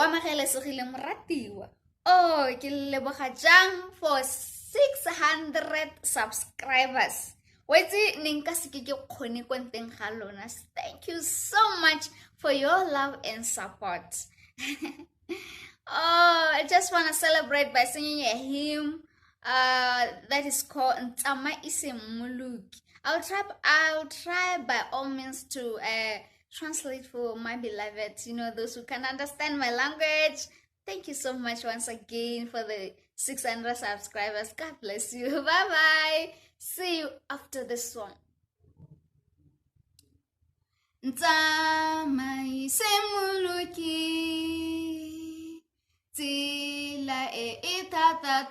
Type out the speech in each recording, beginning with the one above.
wa magelesegile moratiwa. Oh, ke leboga jang for 600 subscribers. Wetse nka se ke kgone konteng ga lona. Thank you so much for your love and support. Oh, I just want to celebrate by singing a hymn that is called Ntsamaise Mmoloki. I'll try by all means to translate for my beloved, those who can understand my language. Thank you so much once again for the 600 subscribers. God bless you. Bye bye. See you after this one. Ntsamaise Mmoloki, tsela e thata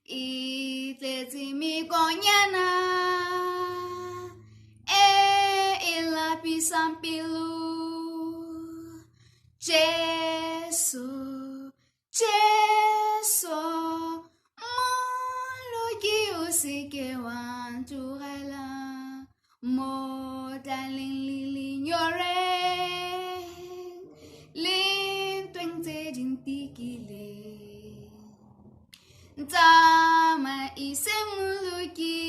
e tletse mekonyana e lapisang pelo. Jesu, Mmoloki o se ke wa ntogela mo taleng le lenyoreng le ntweng tse dintikileng. Ntsamaise Mmoloki,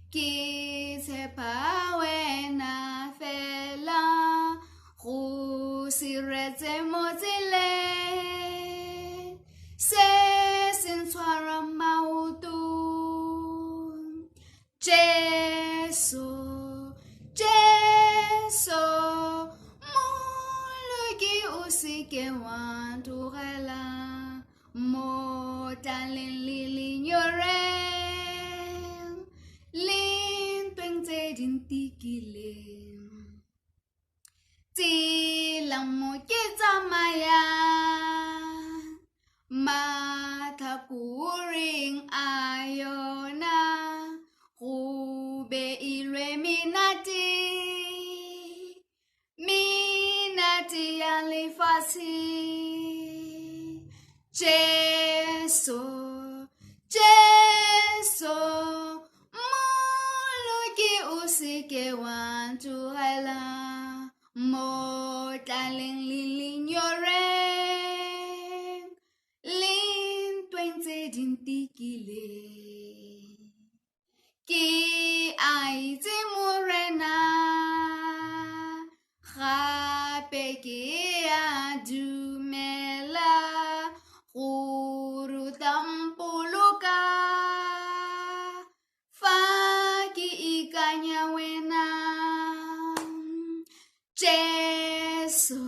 ke tshepa wena fela, go siretse mo tseleng se se ntshwara maoto. Jesu, Mmoloki o se ke wa ntogela mo taleng le lenyoreng le ntweng tse dintikileng. Tsela mo ke tsamayang, matlhakoreng a yona go beilwe menate ya lefatshe. Jesu, Mmoloki o se ke wa ntogela mo tlaleng le lenyoreng le ntweng tse dintikileng. Ke a itse morena, gape ke a dumela go ruta mpoloka fa ke ikanya wena. Jesu,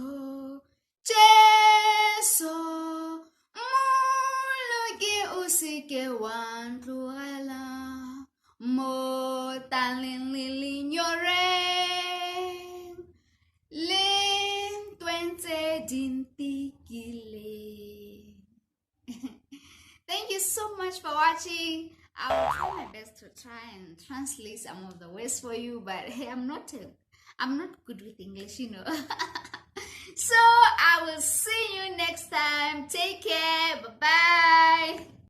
Mmoloki o se ke wa ntlogela mo taleng le lenyoreng le ntweng tse dintikileng. Thank you so much for watching. I will try my best to try and translate some of the words for you, but hey, I'm not good with English, So I will see you next time. Take care. Bye-bye.